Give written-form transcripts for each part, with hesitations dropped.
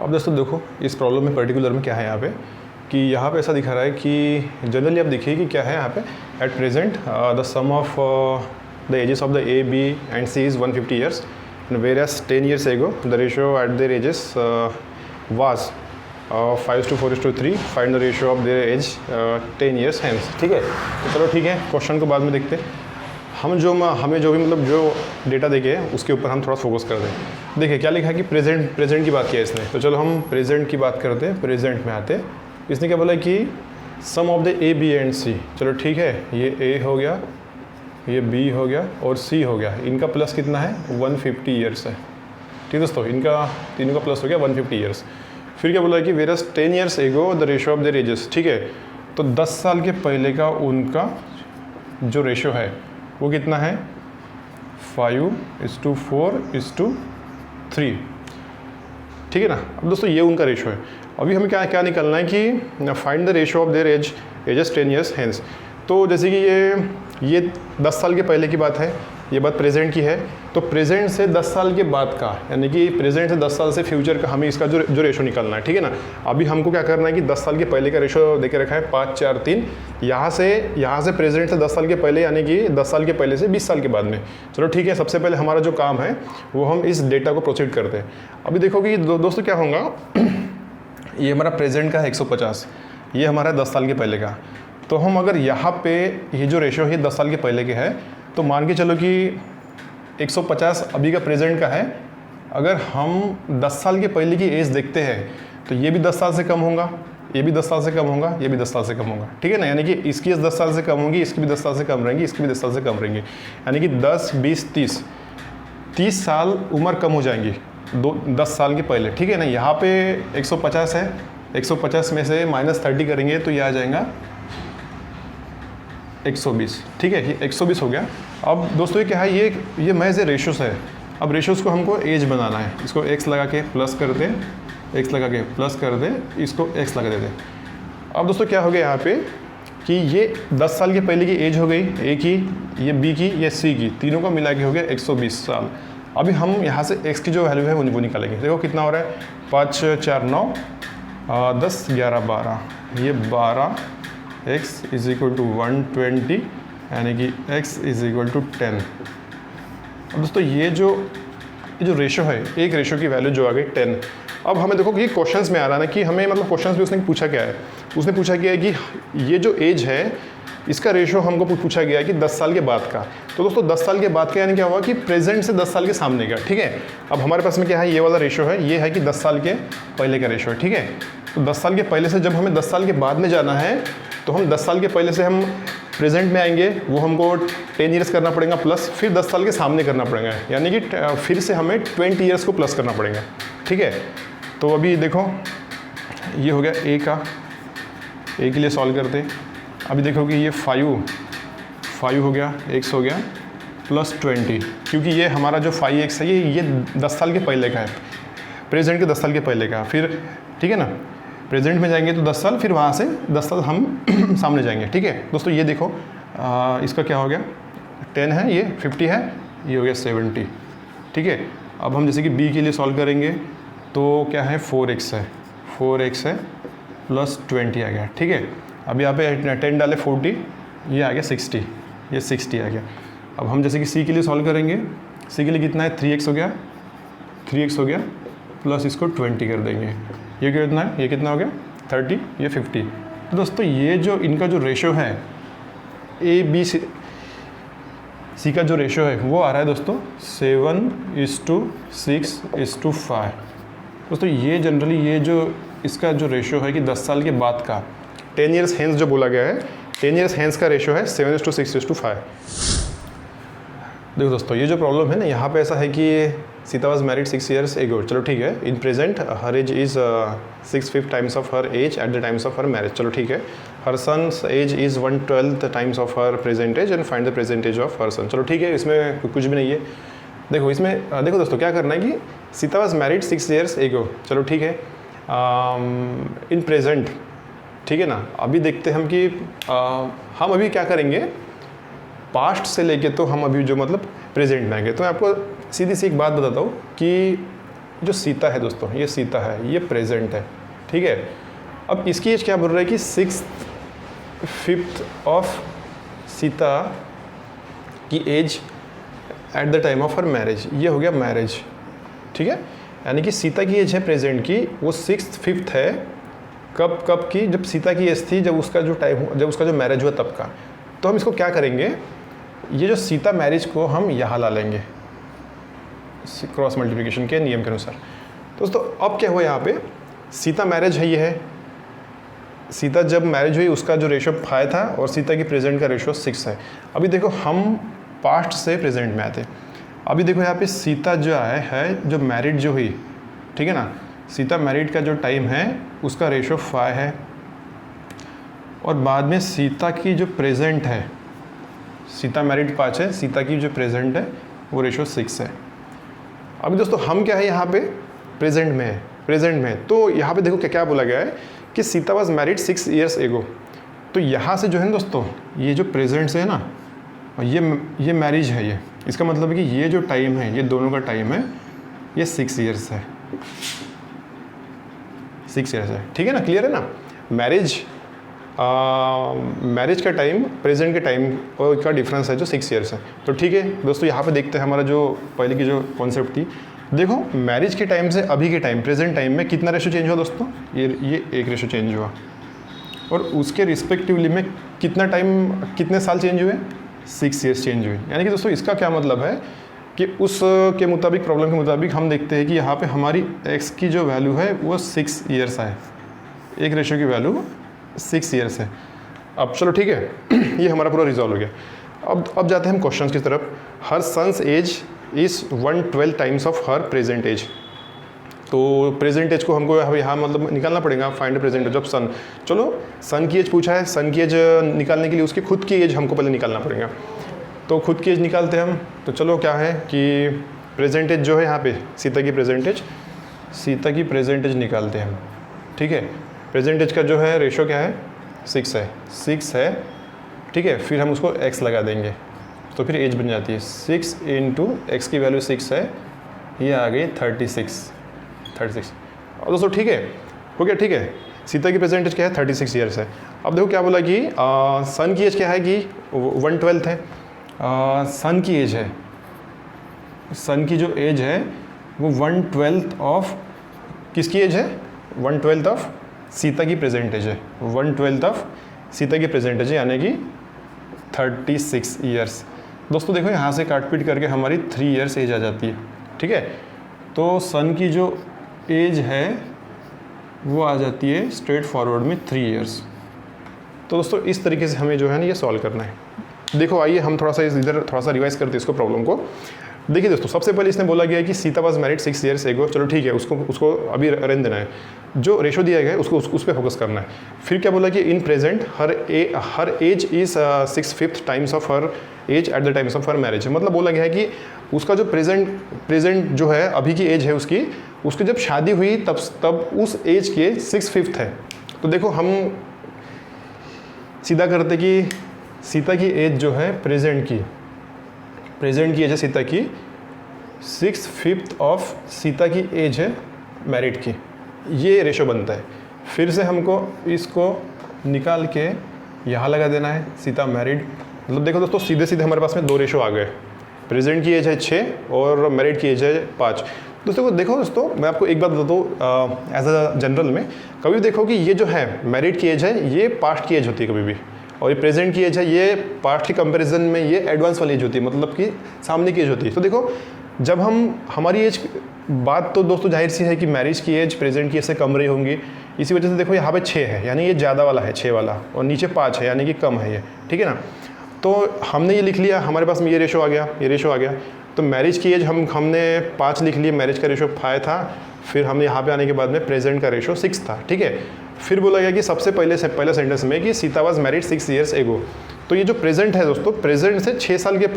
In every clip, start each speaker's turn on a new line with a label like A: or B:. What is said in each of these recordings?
A: अब दोस्तों देखो इस प्रॉब्लम में पर्टिकुलर में क्या है यहाँ पे कि यहाँ पे ऐसा दिखा रहा है कि जनरली आप देखिए कि क्या है यहाँ पे at present the sum of the ages of the A B and C is 150 years and whereas 10 years ago the ratio at their ages was 5:4:3. Find the ratio of their age 10 years hence. ठीक है, तो चलो ठीक है, question को बाद में देखते हैं। हमें जो भी मतलब जो डेटा देखे उसके ऊपर हम थोड़ा फोकस कर दें। देखिए क्या लिखा है कि प्रेजेंट की बात की है इसने, तो चलो हम प्रेजेंट की बात करते हैं। प्रेजेंट में आते हैं, इसने क्या बोला कि sum of the A B and C. चलो ठीक है, ये ए हो गया, ये बी हो गया और सी हो गया। इनका प्लस कितना है 150 ईयर्स है। ठीक है दोस्तों, इनका तीनों का प्लस हो गया 150 ईयर्स। फिर क्या बोला है कि whereas 10 years ago the ratio of their ages. ठीक है, तो 10 साल के पहले का उनका जो रेशियो है वो कितना है 5:4:3। ठीक है ना। अब दोस्तों ये उनका रेशियो है। अभी हमें क्या निकालना है कि find the ratio of their edges 10 years hence. तो जैसे कि ये 10 साल के पहले की बात है, ये बात प्रेजेंट की है, तो प्रेजेंट से 10 साल के बाद का, यानी कि प्रेजेंट से 10 साल से फ्यूचर का हमें इसका जो रेशो निकालना है। ठीक है ना। अभी हमको क्या करना है कि 10 साल के पहले का रेशो देके रखा है 5, 4, 3। यहाँ से प्रेजेंट से 10 साल के पहले, यानी कि 10 साल के पहले से 20 साल के बाद में। चलो ठीक है, सबसे पहले हमारा जो काम है वो हम इस डेटा को प्रोसीड करते हैं। अभी देखो कि दोस्तों क्या होगा, ये हमारा प्रेजेंट का है 150, ये हमारा 10 साल के पहले का। तो हम अगर यहाँ पे ये जो रेशो है 10 साल के पहले के है, तो मान के चलो कि 150 अभी का प्रेजेंट का है। अगर हम 10 साल के पहले की एज देखते हैं तो ये भी 10 साल से कम होगा, ये भी 10 साल से कम होगा, ये भी 10 साल से कम होगा। ठीक है ना, यानी कि इसकी एज 10 साल से कम होगी, इसकी भी 10 साल से कम रहेंगी, इसकी भी 10 साल से कम रहेंगी, यानी कि 10, 20, 30 साल उम्र कम हो जाएंगी 10 साल के पहले। ठीक है ना। यहाँ पे 150 है, 150 में से -30 करेंगे तो ये आ जाएगा 120। ठीक है, ये 120 हो गया। अब दोस्तों ये क्या है, ये महज रेशोस है। अब रेशोस को हमको एज बनाना है। इसको x लगा के प्लस कर दें, x लगा के प्लस कर दें, इसको x लगा देते। अब दोस्तों क्या हो गया यहाँ पे कि ये 10 साल के पहले की एज हो गई, a की, ये b की, ये c की, तीनों का मिला के हो गया 120 साल। अभी हम यहाँ से x की जो वैल्यू है वो निकालेंगे। देखो कितना हो रहा है, 5, 4, 9, 10, 11, 12, ये 12 x इज इक्वल टू 120, यानी कि x इज इक्वल टू 10। अब दोस्तों ये जो रेशो है, एक रेशो की वैल्यू जो आ गई 10। अब हमें देखो कि क्वेश्चंस में आ रहा है ना कि हमें मतलब क्वेश्चंस में उसने पूछा क्या है, उसने पूछा क्या है कि ये जो एज है इसका रेशो हमको पूछा गया है कि 10 साल के बाद का। तो दोस्तों 10 साल के बाद का यानी क्या हुआ कि प्रेजेंट से 10 साल के सामने का। ठीक है, अब हमारे पास में क्या है, ये वाला रेशो है, ये है कि 10 साल के पहले का रेशो है। ठीक है, तो 10 साल के पहले से जब हमें 10 साल के बाद में जाना है तो हम 10 साल के पहले से हम प्रेजेंट में आएंगे, वो हमको 10 ईयर्स करना पड़ेगा प्लस, फिर 10 साल के सामने करना पड़ेगा, यानी कि फिर से हमें 20 ईयर्स को प्लस करना पड़ेगा। ठीक है, तो अभी देखो ये हो गया ए का, ए के लिए सॉल्व करते हैं। अभी देखो कि ये 5 हो गया, x हो गया प्लस 20, क्योंकि ये हमारा जो 5x है ये 10 साल के पहले का है, प्रेजेंट के 10 साल के पहले का। फिर ठीक है ना, प्रेजेंट में जाएंगे तो 10 साल, फिर वहाँ से 10 साल हम सामने जाएंगे। ठीक है दोस्तों, ये देखो इसका क्या हो गया, 10 है, ये 50 है, ये हो गया 70। ठीक है, अब हम जैसे कि b के लिए सॉल्व करेंगे तो क्या है 4x है, 4x है प्लस 20 आ गया। ठीक है, अब यहाँ पे 10 डाले 40, ये आ गया 60, ये 60 आ गया। अब हम जैसे कि c के लिए सॉल्व करेंगे, c के लिए कितना है 3x हो गया, 3x हो गया प्लस इसको 20 कर देंगे, ये कितना है, ये कितना हो गया 30, ये 50। तो दोस्तों ये जो इनका जो रेशो है ए बी सी का जो रेशो है वो आ रहा है दोस्तों 7:6:5। दोस्तों ये जनरली ये जो इसका जो रेशो है कि 10 साल के बाद का 10 ईयर्स हेंस जो बोला गया है, 10 ईयर्स हेंस का रेशो है 7:6:5। देखो दोस्तों ये जो प्रॉब्लम है ना, यहाँ पे ऐसा है कि Sita was married 6 years ago। चलो ठीक है, in present her age is 6/5 times of her age at the times of her marriage. चलो ठीक है, her son's age is 1/12 times of her present age and find the present age of her son. चलो ठीक है, इसमें कुछ भी नहीं है। देखो इसमें देखो दोस्तों क्या करना है कि Sita was married 6 years ago। चलो ठीक है, इन प्रेजेंट, ठीक है ना। अभी देखते हैं हम कि हम अभी क्या करेंगे, पास्ट से लेके तो हम अभी जो मतलब प्रेजेंट में आएंगे। तो मैं आपको सीधी सी एक बात बताता हूँ कि जो सीता है दोस्तों, ये सीता है, ये प्रेजेंट है, ठीक है। अब इसकी एज क्या बोल रहा है कि 6/5 ऑफ सीता की age at the time of her marriage, ये हो गया मैरिज, ठीक है। यानी कि सीता की एज है प्रेजेंट की, वो 6/5 है कब की, जब सीता की एज थी, जब उसका जो टाइम, जब उसका जो मैरिज हुआ तब का। तो हम इसको क्या करेंगे, ये जो सीता मैरिज को हम यहाँ ला लेंगे क्रॉस मल्टीप्लिकेशन के नियम के अनुसार। दोस्तों अब क्या हुआ, यहाँ पे सीता मैरिज है, ये है सीता जब मैरिज हुई उसका जो रेशो 5 था और सीता की प्रेजेंट का रेशो 6 है। अभी देखो हम पास्ट से प्रेजेंट में आते, अभी देखो यहाँ पे सीता जो है जो मैरिड जो हुई, ठीक है ना, सीता मैरिड का जो टाइम है उसका रेशो 5 है, और बाद में सीता की जो प्रेजेंट है, सीता मैरिड 5 है, सीता की जो प्रेजेंट है वो रेशो 6 है। अभी दोस्तों हम क्या है यहाँ पे प्रेजेंट में है, प्रेजेंट में, तो यहाँ पे देखो क्या क्या बोला गया है कि Sita was married 6 years ago। तो यहाँ से जो है ना दोस्तों, ये जो प्रेजेंट से है ना, ये मैरिज है, ये इसका मतलब है कि ये जो टाइम है, ये दोनों का टाइम है, ये 6 years है, 6 years है, ठीक है ना, क्लियर है ना। मैरिज का टाइम प्रेजेंट के टाइम और का डिफरेंस है जो 6 years है। तो ठीक है दोस्तों, यहाँ पे देखते हैं हमारा जो पहले की जो कॉन्सेप्ट थी। देखो मैरिज के टाइम से अभी के टाइम प्रेजेंट टाइम में कितना रेशो चेंज हुआ दोस्तों, ये एक रेशो चेंज हुआ, और उसके रिस्पेक्टिवली में कितना टाइम, कितने साल चेंज हुए, 6 years चेंज हुए। यानी कि दोस्तों इसका क्या मतलब है कि उस के मुताबिक, प्रॉब्लम के मुताबिक हम देखते हैं कि यहाँ पे हमारी x की जो वैल्यू है वो 6 years है, एक रेशो की वैल्यू 6 years है। अब चलो ठीक है ये हमारा पूरा रिजॉल्व हो गया। अब जाते हैं हम क्वेश्चंस की तरफ। Her son's age is 1/12 times of her present age. तो प्रेजेंट एज को हमको यहाँ मतलब निकालना पड़ेगा, find present age of son. चलो सन की एज पूछा है, सन की एज निकालने के लिए उसकी खुद की एज हमको पहले निकालना पड़ेगा। तो खुद की एज निकालते हैं हम। तो चलो क्या है कि प्रेजेंट एज जो है यहाँ पे सीता की प्रेजेंट एज निकालते हैं हम, ठीक है। प्रेजेंट एज का जो है रेशो क्या है, 6 है, ठीक है। फिर हम उसको x लगा देंगे तो फिर एज बन जाती है 6 × x की वैल्यू 6 है, ये आ गई 36। और दोस्तों ठीक है, हो गया, ठीक है। सीता की प्रेजेंट एज क्या है, 36 years है। अब देखो क्या बोला कि सन की एज क्या है कि 1/12 है। सन की एज है, सन की जो एज है वो 1/12 ऑफ किसकी एज है, 1/12 ऑफ सीता की प्रेजेंट एज है, 1/12 ऑफ सीता की प्रेजेंट एज है, यानी कि 36 years। दोस्तों देखो यहाँ से काट पीट करके हमारी 3 years एज आ जाती है, ठीक है। तो सन की जो एज है वो आ जाती है स्ट्रेट फॉरवर्ड में 3 years। तो दोस्तों इस तरीके से हमें जो है ना ये सॉल्व करना है। देखो आइए हम थोड़ा सा इधर थोड़ा सा रिवाइज करते हैं इसको, प्रॉब्लम को। देखिए दोस्तों, सबसे पहले इसने बोला गया है कि Sita was married 6 years ago। चलो ठीक है, उसको अभी रहने देना है, जो रेशो दिया गया है उसको उस पर फोकस करना है। फिर क्या बोला कि in present her age is 6/5 times of her age at the times of her marriage. मतलब बोला गया है कि उसका जो प्रेजेंट जो है अभी की एज है उसकी जब शादी हुई तब उस एज के 6/5 है। तो देखो हम सीधा करते कि सीता की एज जो है प्रेजेंट की एज है सीता की 6/5 ऑफ सीता की एज है मैरिड की, ये रेशो बनता है। फिर से हमको इसको निकाल के यहाँ लगा देना है, सीता मैरिड। मतलब देखो दोस्तों सीधे सीधे हमारे पास में 2 रेशो आ गए, प्रेजेंट की एज है 6 और मैरिड की एज है 5। दोस्तों देखो दोस्तों, मैं आपको एक बात बताता हूँ एज अ जनरल में, कभी देखो कि ये जो है मैरिड की एज है ये पास्ट की एज होती है कभी भी, और ये प्रेजेंट की एज है ये पास्ट के कंपैरिजन में ये एडवांस वाली एज होती है, मतलब कि सामने की एज होती है। तो देखो जब हमारी एज, बात तो दोस्तों जाहिर सी है कि मैरिज की एज प्रेजेंट की एज से कम रही होंगी, इसी वजह से देखो यहाँ पे 6 है यानी ये ज़्यादा वाला है 6 वाला, और नीचे 5 है यानी कि कम है ये, ठीक है ना। तो हमने ये लिख लिया, हमारे पास में ये रेशो आ गया, तो मैरिज की एज हमने 5 लिख लिया, मैरिज का रेशो 5 था, फिर हमने यहाँ पे आने के बाद में प्रेजेंट का रेशो 6 था, ठीक है। फिर बोला गया कि सबसे पहले सेंटेंस में कि Sita was married 6 years ago। तो ये जो प्रेजेंट है दोस्तों, प्रेजेंट से 6 साल के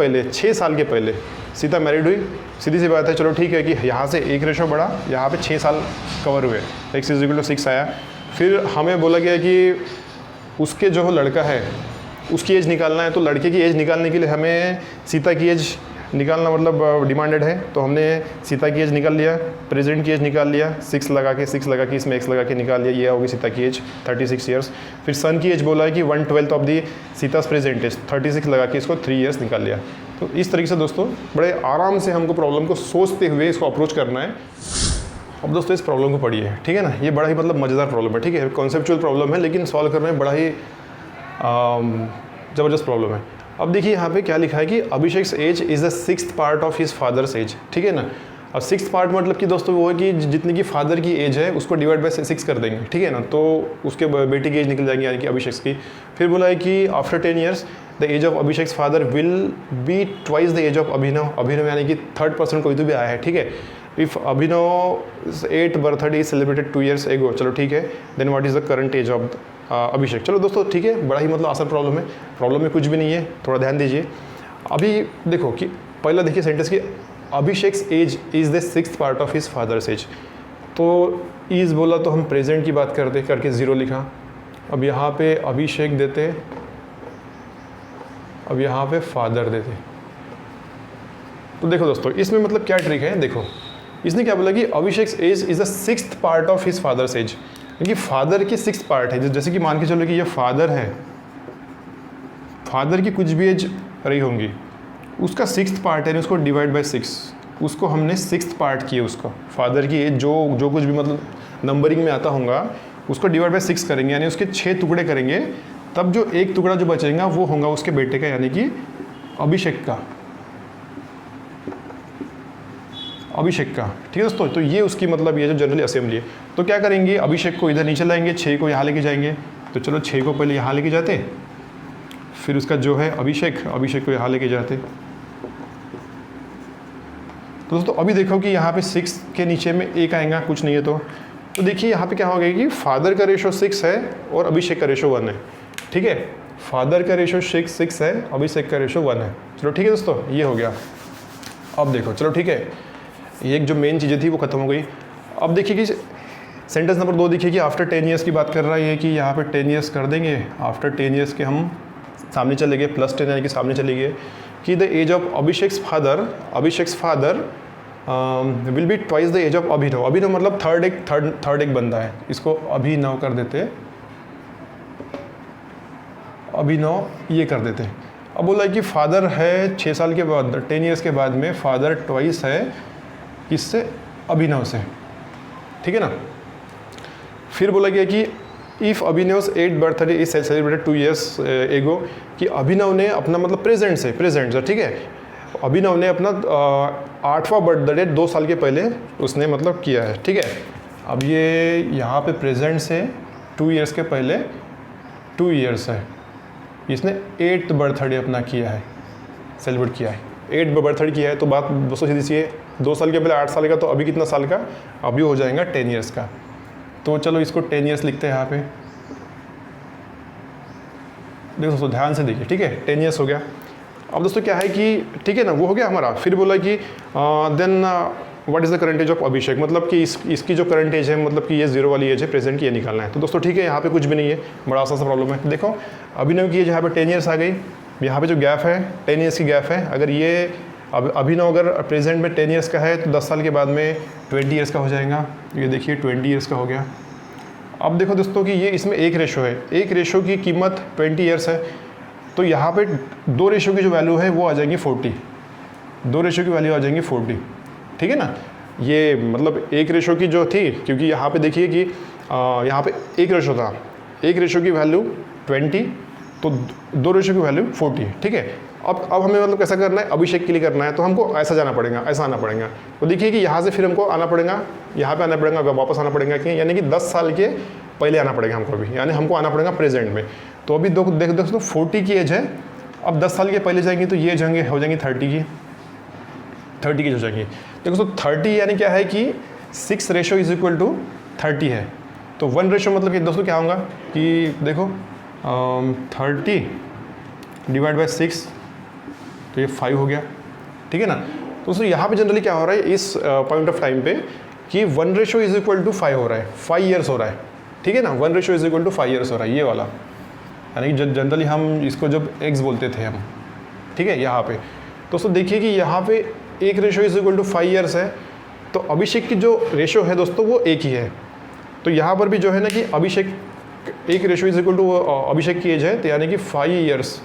A: पहले सीता मैरिड हुई। सीधी सी बात है, चलो ठीक है कि यहाँ से एक रेशो बढ़ा, यहाँ पे 6 साल कवर हुए, x = 6 आया। फिर हमें बोला गया कि उसके जो लड़का है उसकी एज निकालना है, तो लड़के की एज निकालने के लिए हमें सीता की एज निकालना मतलब डिमांडेड है, तो हमने सीता की एज निकाल लिया, प्रेजेंट की एज निकाल लिया, 6 लगा के इसमें x लगा के निकाल लिया, ये होगी सीता की एज 36 ईयर्स। फिर सन की एज बोला है कि 1/12 ऑफ दी सीतास प्रेजेंट एज, 36 लगा के इसको 3 ईयर्स निकाल लिया। तो इस तरीके से दोस्तों बड़े आराम से हमको प्रॉब्लम को सोचते हुए इसको अप्रोच करना है। अब दोस्तों इस प्रॉब्लम को पढ़िए, ठीक है ना। ये बड़ा ही मतलब मज़ेदार प्रॉब्लम है, ठीक है, कॉन्सेप्चुअल प्रॉब्लम है, लेकिन सॉल्व करने में बड़ा ही ज़बरदस्त प्रॉब्लम है। अब देखिए यहाँ पे क्या लिखा है कि Abhishek age is the 6th part of his father's age, ठीक है ना। अब 6th पार्ट मतलब कि दोस्तों वो है कि जितनी की फादर की एज है उसको डिवाइड बाय 6 कर देंगे, ठीक है ना, तो उसके बेटे की एज निकल जाएंगे, यानी कि अभिषेक की। फिर बोला है कि after 10 years the age of Abhishek father will be twice the age of Abhinav. Abhinav यानी कि 3rd पर्सन कोई तो भी आया है, ठीक है। If Abhinav 8th birthday is celebrated 2 years ago, चलो ठीक है, then what is the current age of Abhishek. चलो दोस्तों ठीक है, बड़ा ही मतलब आसान प्रॉब्लम है, प्रॉब्लम में कुछ भी नहीं है, थोड़ा ध्यान दीजिए। अभी देखो कि पहला देखिए सेंटेंस की Abhishek age is the 6th part of his father's age. तो इज़ बोला तो हम प्रेजेंट की बात करके 0 लिखा। अब यहाँ पे अभिषेक देते, अब यहाँ पे फादर देते। तो देखो दोस्तों इसमें मतलब क्या ट्रिक है, देखो इसने क्या बोला कि Abhishek age is the 6th part of his father's age, क्योंकि फादर की 6th पार्ट है। जैसे कि मान के चलो कि ये फादर है, फादर की कुछ भी एज रही होंगी, उसका 6th पार्ट है, उसको डिवाइड बाय 6, उसको हमने 6th पार्ट किया, उसका फादर की एज जो कुछ भी मतलब नंबरिंग में आता होगा उसको डिवाइड बाय 6 करेंगे, यानी उसके 6 टुकड़े करेंगे, तब जो एक टुकड़ा जो बचेगा वो होगा उसके बेटे का, यानी कि अभिषेक का, अभिषेक का, ठीक है दोस्तों। तो ये उसकी मतलब ये जो जनरली असेंबली है। तो क्या करेंगे, अभिषेक को इधर नीचे लाएंगे, 6 को यहाँ लेके जाएंगे। तो चलो 6 को पहले यहाँ लेके जाते, फिर उसका जो है अभिषेक को यहाँ लेके जाते। तो दोस्तों अभी देखो कि यहाँ पे 6 के नीचे में 1 आएगा, कुछ नहीं है तो देखिए यहाँ पे क्या हो गया कि फादर का रेशो 6 है और अभिषेक का रेशो 1 है, ठीक है। फादर का रेशो 6 है, अभिषेक का रेशो 1 है। चलो ठीक है दोस्तों, ये हो गया। अब देखो चलो ठीक है, ये एक जो मेन चीज़ें थी वो खत्म हो गई। अब देखिए कि सेंटेंस नंबर 2 देखिए कि आफ्टर 10 ईयर्स की बात कर रहा है कि यहाँ पे 10 ईयर्स कर देंगे। आफ्टर 10 ईयर्स के हम सामने चले गए, +10 यानी कि सामने चले गए कि the age of Abhishek father will be twice the age of Abhinav. Abhinav मतलब थर्ड एक बंदा है, इसको अभिनव कर देते, अभिनव ये कर देते। अब बोला कि फादर है 6 साल के बाद, 10 ईयर्स के बाद में फादर ट्वाइस है किससे, अभिनव से, ठीक है ना। फिर बोला गया कि if Abhinav 8th birthday is celebrated 2 years एगो, कि अभिनव ने अपना मतलब प्रेजेंट से, ठीक है, अभिनव ने अपना 8वां बर्थडे 2 साल के पहले उसने मतलब किया है, ठीक है। अब ये यहाँ पे प्रेजेंट से 2 ईयर्स के पहले 2 ईयर्स है, इसने 8th बर्थडे अपना किया है, सेलिब्रेट किया है, 8th बर्थडे किया है। तो बात दोस्तों सीधी सी है, 2 साल के पहले 8 साल का, तो अभी कितना साल का, अभी हो जाएगा 10 ईयर्स का। तो चलो इसको 10 ईयर्स लिखते हैं यहाँ पे। देखो दोस्तों ध्यान से देखिए, ठीक है, 10 ईयर्स हो गया। अब दोस्तों क्या है कि ठीक है ना, वो हो गया हमारा। फिर बोला कि then what is the current age of Abhishek, मतलब कि इसकी जो करंट एज है, मतलब कि ये 0 वाली एज है, प्रेजेंट की ये निकालना है। तो दोस्तों ठीक है, यहाँ पे कुछ भी नहीं है, बड़ा आसान सा प्रॉब्लम है। देखो अभिनव की एज यहाँ पे 10 ईयर्स आ गई, यहाँ पे जो गैप है 10 ईयर्स की गैप है। अगर ये अभिनव अगर प्रेजेंट में 10 ईयर्स का है तो 10 साल के बाद में 20 ईयर्स का हो जाएगा। ये देखिए 20 ईयर्स का हो गया। अब देखो दोस्तों कि ये इसमें एक रेशो है, एक रेशो की कीमत 20 ईयर्स है, तो यहाँ पे 2 रेशो की जो वैल्यू है वो आ जाएंगी 40, 2 रेशो की वैल्यू आ जाएंगी 40, ठीक है ना। ये मतलब एक रेशो की जो थी, क्योंकि यहाँ पे देखिए कि यहाँ पे एक रेशो था, एक रेशो की वैल्यू 20, तो 2 रेशो की वैल्यू 40, ठीक है। अब हमें मतलब कैसा करना है, अभिषेक के लिए करना है, तो हमको ऐसा जाना पड़ेगा, ऐसा आना पड़ेगा। तो देखिए कि यहाँ से फिर हमको आना पड़ेगा, यहाँ पे आना पड़ेगा, वापस आना पड़ेगा, कि यानी कि 10 साल के पहले आना पड़ेगा हमको अभी, यानी हमको आना पड़ेगा प्रेजेंट में। तो अभी देख दोस्तों 40 की एज है, अब 10 साल के पहले जाएंगे तो ये हो जाएंगी 30 की हो जाएंगी। देखो दोस्तों 30 यानी क्या है कि 6 रेशो इज इक्वल टू 30 है, तो 1 रेशो मतलब कि दोस्तों क्या होगा कि देखो 30 डिवाइड बाय 6, तो ये 5 हो गया, ठीक है ना। तो दोस्तों यहाँ पे जनरली क्या हो रहा है इस पॉइंट ऑफ टाइम पे कि 1 रेशो इज इक्वल टू 5 हो रहा है, 5 ईयर्स हो रहा है, ठीक है ना। 1 ratio is equal to 5 years हो रहा है, ये वाला, यानी कि जनरली हम इसको जब एक्स बोलते थे हम, ठीक है, यहाँ पे। दोस्तों देखिए कि यहाँ पे एक ratio is equal to 5 years है, तो अभिषेक की जो रेशो है दोस्तों वो एक ही है। तो यहाँ पर भी जो है ना कि अभिषेक एक रेशो इज इक्वल टू अभिषेक की एज है, तो यानी कि 5 ईयर्स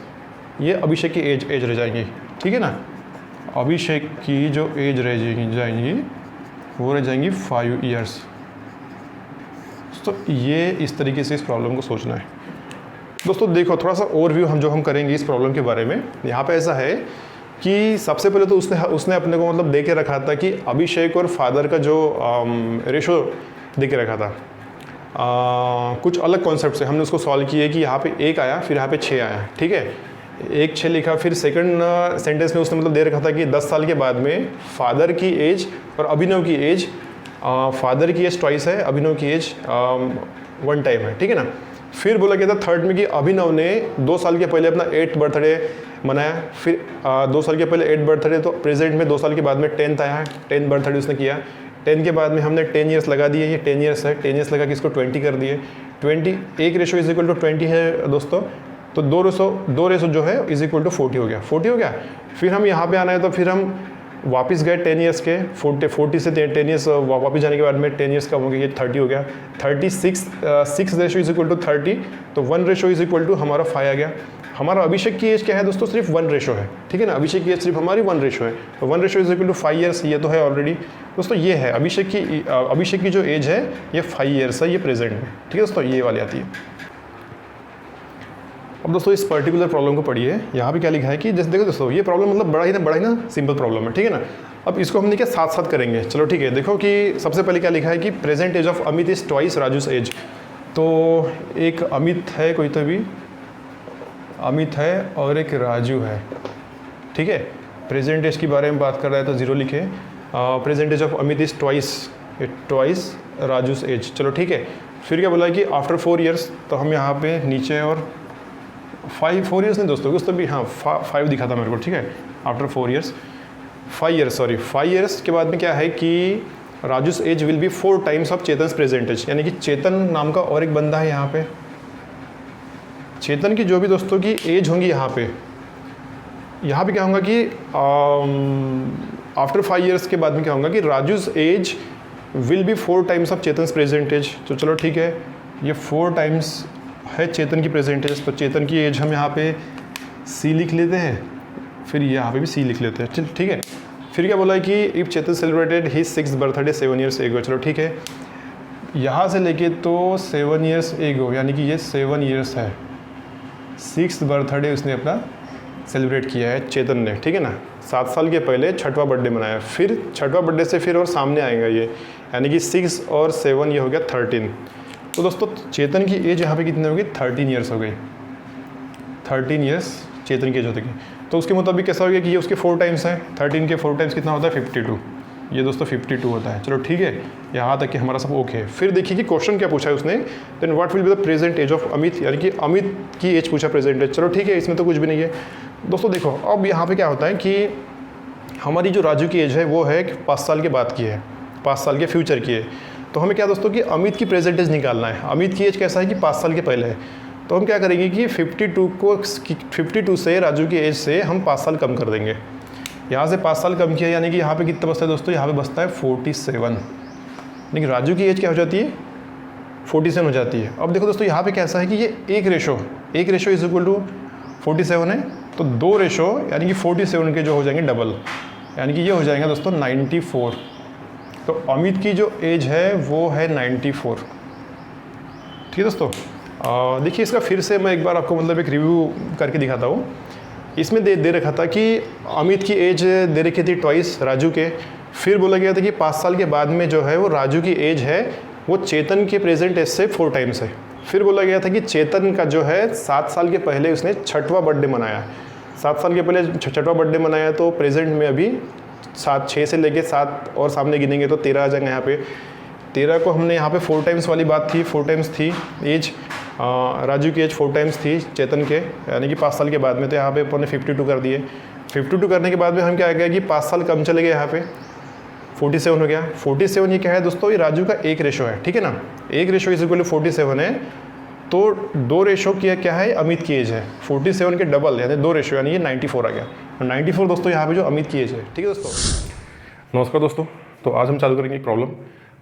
A: ये अभिषेक की एज रह जाएंगी, ठीक है ना। अभिषेक की जो एज रह जाएंगी वो रह जाएंगी 5 ईयर्स। तो ये इस तरीके से इस प्रॉब्लम को सोचना है। दोस्तों देखो थोड़ा सा ओवरव्यू हम करेंगे इस प्रॉब्लम के बारे में। यहाँ पे ऐसा है कि सबसे पहले तो उसने अपने को मतलब दे के रखा था कि अभिषेक और फादर का जो रेशो दे के रखा था। कुछ अलग कॉन्सेप्ट से हमने उसको सॉल्व किया कि यहाँ पे 1 आया, फिर यहाँ पे 6 आया, ठीक है। 1 6 लिखा, फिर सेकंड सेंटेंस में उसने मतलब दे रखा था कि 10 साल के बाद में फादर की एज और अभिनव की एज, फादर की एज ट्वाइस है, अभिनव की एज 1 टाइम है, ठीक है ना। फिर बोला गया था थर्ड में कि अभिनव ने 2 साल के पहले अपना 8th बर्थडे मनाया, फिर 2 साल के पहले 8th बर्थडे, तो प्रेजेंट में 2 साल के बाद में 10th आया है, 10th बर्थडे उसने किया। 10 के बाद में हमने 10 ईयर्स लगा दिए, ये 10 ईयर्स है, 10 ईयर्स लगा के इसको 20 कर दिए। 20 एक रेशो इज इक्वल टू 20 है दोस्तों, तो 2 रेशो जो है इज इक्वल टू 40 हो गया, 40 हो गया। फिर हम यहाँ पे आना है तो फिर हम वापस गए 10 ईयर्स के, 40 से 10 ईयर्स वापस जाने के बाद में 10 ईयर्स का हो गया, ये 30 हो गया। 6 रेशो इज इक्वल टू 30, तो 1 रेशो इज इक्वल टू हमारा 5 आ गया। हमारा अभिषेक की एज क्या है दोस्तों, सिर्फ 1 रेशो है, ठीक है ना। अभिषेक की एज सिर्फ हमारी 1 रेशो है, तो 1 ratio is equal to 5 years, ये तो है ऑलरेडी दोस्तों। ये है अभिषेक की जो एज है ये 5 ईयर्स है, ये प्रेजेंट में, ठीक है दोस्तों, ये वाली आती है। अब दोस्तों इस पर्टिकुलर प्रॉब्लम को पढ़िए, यहाँ पे क्या लिखा है कि जैसे देखो दोस्तों ये प्रॉब्लम मतलब बड़ा ही ना सिंपल प्रॉब्लम है, ठीक है ना। अब इसको हमने क्या साथ साथ करेंगे, चलो ठीक है। देखो कि सबसे पहले क्या लिखा है कि present age of Amit is twice Raju's age. तो एक अमित है, कोई तो भी अमित है और एक राजू है, ठीक है। प्रेजेंट एज के बारे में बात कर रहा है तो 0 लिखे। Present age of Amit is twice Raju's age, चलो ठीक है। फिर क्या बोला है कि आफ्टर 4 ईयर्स, तो हम यहाँ पे नीचे और 4 ईयर्स नहीं दोस्तों, उस तो भी हाँ 5 दिखा था मेरे को, ठीक है। आफ्टर 4 ईयर्स 5 ईयर्स के बाद में क्या है कि Raju's age will be 4 times of Chetan's present age, यानी कि चेतन नाम का और एक बंदा है यहाँ पे। चेतन की जो भी दोस्तों की एज होंगी यहाँ पे क्या होगा कि आफ्टर 5 ईयर्स के बाद में क्या होगा कि Raju's age will be 4 times of Chetan's present age. तो चलो ठीक है, ये 4 टाइम्स है चेतन की प्रेजेंट एज, तो चेतन की एज हम यहाँ पे C लिख लेते हैं, फिर यहाँ पे भी C लिख लेते हैं, ठीक है। फिर क्या बोला है कि if Chetan celebrated his 6th birthday 7 years ago, चलो ठीक है। यहाँ से लेके तो 7 ईयर्स एगो, यानी कि ये 7 ईयर्स है, 6th बर्थडे उसने अपना सेलिब्रेट किया है चेतन ने, ठीक है ना। 7 साल के पहले 6वां बर्थडे मनाया, फिर 6वां बर्थडे से फिर और सामने आएगा ये, यानी कि 6 और 7 ये हो गया 13। तो दोस्तों चेतन की एज यहाँ पे कितनी होगी, 13 ईयर्स हो गई। 13 ईयर्स चेतन की एज होती है, तो उसके मुताबिक कैसा हो गया कि ये उसके 4 टाइम्स है। 13 के 4 टाइम्स कितना होता है, 52। ये दोस्तों 52 होता है, चलो ठीक है, यहाँ तक कि हमारा सब ओके है। फिर देखिए कि क्वेश्चन क्या पूछा है उसने, then what will be the present age of Amit, यानी कि अमित की एज पूछा प्रेजेंट एज, चलो ठीक है, इसमें तो कुछ भी नहीं है दोस्तों। देखो अब यहाँ पे क्या होता है कि हमारी जो राजू की एज है वो है 5 साल के बाद की है, 5 साल के फ्यूचर की है। तो हमें क्या दोस्तों कि अमित की प्रेजेंट एज निकालना है। अमित की एज कैसा है कि 5 साल के पहले है, तो हम क्या करेंगे कि 52 से राजू की एज से हम 5 साल कम कर देंगे। यहाँ से 5 साल कम किया, यानी कि यहाँ पे कितना बचता है दोस्तों, यहाँ पे बचता है 47, लेकिन राजू की एज क्या हो जाती है, 47 हो जाती है। अब देखो दोस्तों यहाँ पे कैसा है कि ये एक रेशो इज इक्वल टू 47 है, तो 2 रेशो यानी कि 47 के जो हो जाएंगे डबल, यानी कि ये हो जाएगा दोस्तों 94। तो अमित की जो एज है वो है 94, ठीक है दोस्तों। देखिए इसका फिर से मैं एक बार आपको मतलब एक रिव्यू करके दिखाता हूँ। इसमें दे रखा था कि अमित की एज दे रखी थी ट्वाइस राजू के, फिर बोला गया था कि 5 साल के बाद में जो है वो राजू की एज है वो चेतन के प्रेजेंट एज से 4 टाइम्स है। फिर बोला गया था कि चेतन का जो है 7 साल के पहले उसने 6वां बर्थडे मनाया, 7 साल के पहले 6वां बर्थडे मनाया, तो प्रेजेंट में अभी 6 से लेके 7 और सामने गिनेंगे तो 13 आ जाएंगे। यहाँ पे 13 को हमने यहाँ पे 4 टाइम्स वाली बात थी, 4 टाइम्स थी एज, राजू की एज 4 टाइम्स थी चेतन के, यानी कि 5 साल के बाद में, तो यहाँ पे अपन ने 52 कर दिए। 52 करने के बाद में हम क्या आ गया कि 5 साल कम चले गए, यहाँ पे 47 हो गया। 47 ये क्या है दोस्तों, ये राजू का एक रेशो है, ठीक है ना। एक रेशो इज इक्वल टू 47 है, तो 2 रेशो की क्या है, अमित की एज है 47 के डबल, यानी 2 रेशो, यानी ये 94 आ गया। तो 94 दोस्तों यहाँ पे जो अमित की एज है। ठीक है दोस्तों, नमस्कार दोस्तों। तो आज हम चालू करेंगे एक प्रॉब्लम।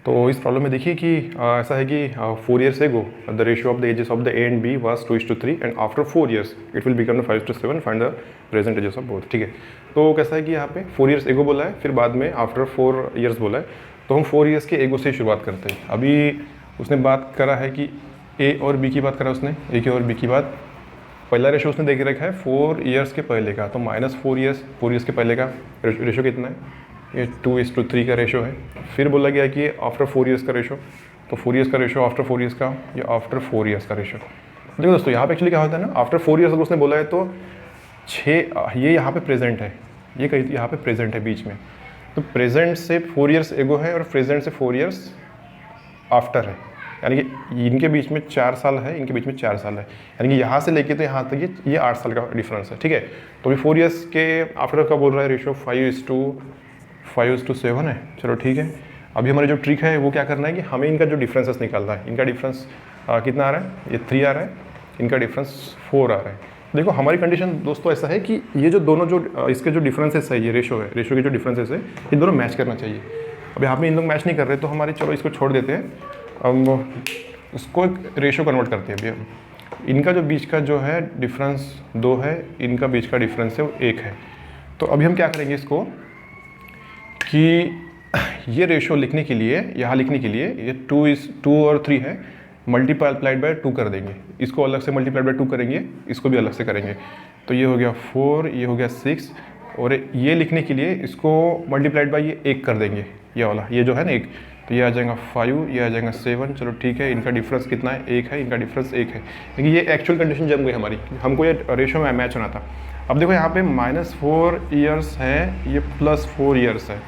A: तो इस प्रॉब्लम में देखिए कि ऐसा है कि 4 years ago the ratio of the ages of the A and B was 2:3 and after 4 years it will become 5:7, find the present ages of both. ठीक है, तो कैसा है कि यहाँ पे 4 years ago बोला है, फिर बाद में आफ्टर 4 years बोला है। तो हम 4 years के एगो से शुरुआत करते हैं। अभी उसने बात करा है कि ए और बी की बात करा उसने, ए की और बी की बात। पहला रेशो उसने देख रखा है 4 years के पहले का, तो -4 years 4 years के पहले का रेशो कितना है, ये 2:3 का रेशो है। फिर बोला गया कि आफ्टर 4 years का रेशो, तो 4 years का रेशो आफ्टर 4 years का, ये आफ्टर 4 years का रेशो। देखो दोस्तों, यहाँ पे एक्चुअली क्या होता है ना, आफ्टर 4 years अगर उसने बोला है तो 6 ये यहाँ पे प्रेजेंट है, ये कहीं यहाँ पे प्रेजेंट है बीच में। तो प्रेजेंट से 4 years एगो है और प्रेजेंट से 4 years आफ्टर है, यानी कि इनके बीच में 4 साल है, इनके बीच में 4 साल है, यानी कि यहाँ से लेके तो यहाँ तक ये 8 साल का डिफरेंस है। ठीक है, तो अभी 4 years के आफ्टर का बोल रहा है रेशो 5:7 है। चलो ठीक है, अभी हमारी जो ट्रिक है वो क्या करना है कि हमें इनका जो डिफरेंसेस निकालना है। इनका डिफरेंस कितना आ रहा है, ये 3 आ रहा है, इनका डिफरेंस 4 आ रहा है। देखो हमारी कंडीशन दोस्तों ऐसा है कि ये जो दोनों जो इसके जो डिफरेंसेस है, ये रेशो है, रेशो के जो डिफरेंसेस है ये दोनों मैच करना चाहिए। अब यहाँ पे इन लोग मैच नहीं कर रहे तो हमारे, चलो इसको छोड़ देते हैं, अब उसको एक रेशो कन्वर्ट करते हैं। अभी हम इनका जो बीच का जो है डिफरेंस 2 है, इनका बीच का डिफरेंस है वो 1 है। तो अभी हम क्या करेंगे इसको कि ये रेशो लिखने के लिए, यहाँ लिखने के लिए, ये 2 और 3 है, मल्टीप्लाइड बाय 2 कर देंगे। इसको अलग से मल्टीप्लाइड बाय 2 करेंगे, इसको भी अलग से करेंगे। तो ये हो गया 4, ये हो गया 6, और ये लिखने के लिए इसको मल्टीप्लाइड बाय ये 1 कर देंगे, ये वाला, ये जो है ना 1, तो ये आ जाएगा 5, ये आ जाएगा 7। चलो ठीक है, इनका डिफरेंस कितना है, 1 है, इनका डिफरेंस 1 है। लेकिन ये एक्चुअल कंडीशन जम गई हमारी, हमको ये रेशो में मैच होना था। अब देखो यहाँ पे -4 years है, ये +4 years है,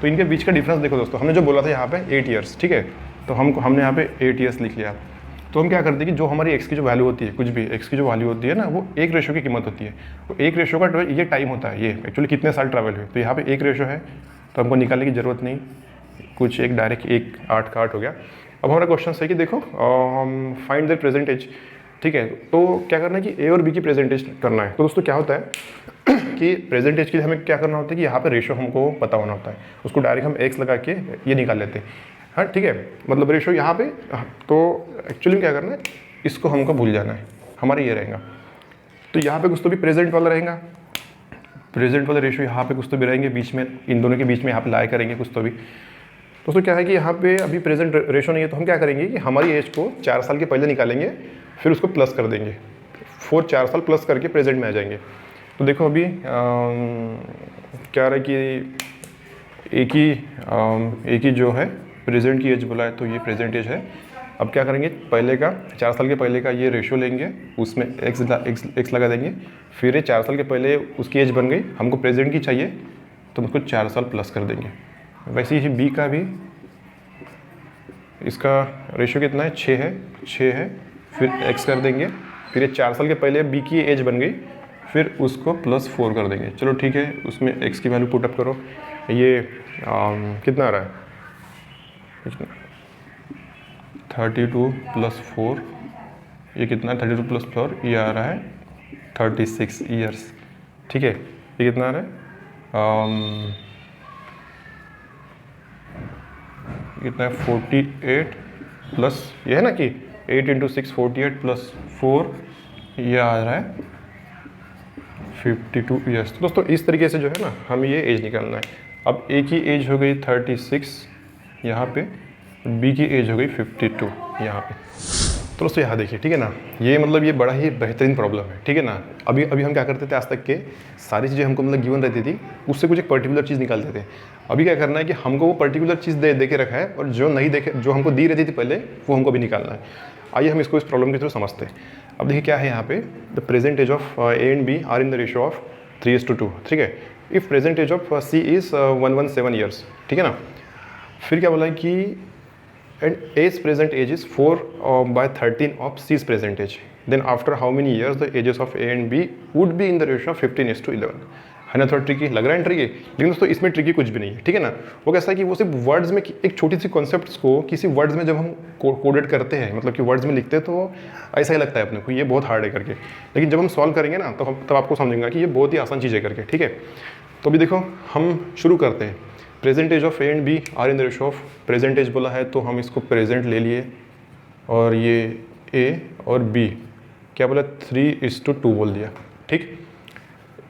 A: तो इनके बीच का डिफरेंस देखो दोस्तों, हमने जो बोला था यहाँ पे 8 years। ठीक है, तो हमने यहाँ पे 8 years लिख लिया। तो हम क्या करते हैं कि जो हमारी x की जो वैल्यू होती है, कुछ भी x की जो वैल्यू होती है ना, वो 1 रेशो की कीमत होती है। तो 1 रेशो का ये टाइम होता है, ये एक्चुअली कितने साल ट्रैवल हुए। तो यहाँ पे 1 रेशो है, तो हमको निकालने की ज़रूरत नहीं, कुछ एक डायरेक्ट 1 8 का 8 हो गया। अब हमारा क्वेश्चन है कि देखो फाइंड देयर प्रेजेंट एज। ठीक है, तो क्या करना है कि ए और बी की प्रेजेंट एज करना है। तो दोस्तों क्या होता है कि प्रेजेंट एज के लिए हमें क्या करना होता है कि यहाँ पे रेशो हमको पता होना होता है, उसको डायरेक्ट हम x लगा के ये निकाल लेते हैं। हाँ ठीक है, मतलब रेशो यहाँ पे, तो एक्चुअली क्या करना है, इसको हमको भूल जाना है, हमारा ये रहेगा। तो यहाँ पे कुछ तो भी प्रेजेंट वाला रहेगा, प्रेजेंट वाला रेशो यहाँ पे कुछ तो भी रहेंगे बीच में, इन दोनों के बीच में यहाँ पे लाया करेंगे कुछ तो भी। दोस्तों क्या है कि यहाँ पे अभी प्रेजेंट रेशो नहीं है, तो हम क्या करेंगे कि हमारी एज को 4 साल के पहले निकालेंगे, फिर उसको प्लस कर देंगे, 4 साल प्लस करके प्रेजेंट में आ जाएंगे। तो देखो अभी क्या रहा है कि एक ही जो है प्रेजेंट की एज बोला है, तो ये प्रेजेंट एज है। अब क्या करेंगे, पहले का 4 साल के पहले का ये रेशो लेंगे, उसमें x लगा देंगे, फिर ये 4 साल के पहले उसकी एज बन गई, हमको प्रेजेंट की चाहिए तो उसको 4 साल प्लस कर देंगे। वैसे ही बी का भी, इसका रेशो कितना है, 6 है, फिर x कर देंगे, फिर ये 4 साल के पहले बी की एज बन गई, फिर उसको +4 कर देंगे। चलो ठीक है, उसमें x की वैल्यू पुटअप करो, ये कितना आ रहा है, 32 + 4, ये कितना है, 32 + 4, ये आ रहा है 36 years। ठीक है, ये कितना आ रहा है, कितना है, 48 प्लस, ये है ना कि 8 × 6 48 + 4, ये आ रहा है 52 years। तो दोस्तों इस तरीके से जो है ना हमें ये एज निकालना है। अब ए की एज हो गई 36 यहाँ पे, बी की एज हो गई 52 यहाँ पे। तो दोस्तों यहाँ देखिए, ठीक है ना, ये मतलब ये बड़ा ही बेहतरीन प्रॉब्लम है। ठीक है ना, अभी हम क्या करते थे, आज तक के सारी चीज़ें हमको मतलब गिवन रहती थी, उससे कुछ एक पर्टिकुलर चीज़ निकालते थे। अभी क्या करना है कि हमको वो पर्टिकुलर चीज़ दे के रखा है, और जो नहीं देखे, जो हमको दी रहती थी पहले, वो हमको भी निकालना है। आइए हम इसको इस प्रॉब्लम के थ्रू समझते हैं। अब देखिए क्या है यहाँ पे, the present age of A and B are in the ratio of 3:2। ठीक है, if present age of C is 117 years। ठीक है ना, फिर क्या बोला है कि and age present age is 4/13 of C's present age, then after how many years the ages of A and B would be in the ratio of 15:11। है ना, थोड़ा ट्रिकी लग रहा है ट्रिकी, लेकिन दोस्तों इसमें ट्रिकी कुछ भी नहीं है, ठीक है ना। वो कैसा है कि वो सिर्फ वर्ड्स में एक छोटी सी कॉन्सेप्ट्स को किसी वर्ड्स में जब हम कोडेड करते हैं, मतलब कि वर्ड्स में लिखते हैं, तो ऐसा ही लगता है अपने को ये बहुत हार्ड है करके, लेकिन जब हम सॉल्व करेंगे ना तो हम तब आपको समझेंगे कि ये बहुत ही आसान चीज़ है करके, ठीक है। तो अभी देखो हम शुरू करते हैं। Present age of A and B are in the ratio of, present age बोला है तो हम इसको प्रेजेंट ले लिए, और ये ए और बी क्या बोला 3:2 बोल दिया, ठीक।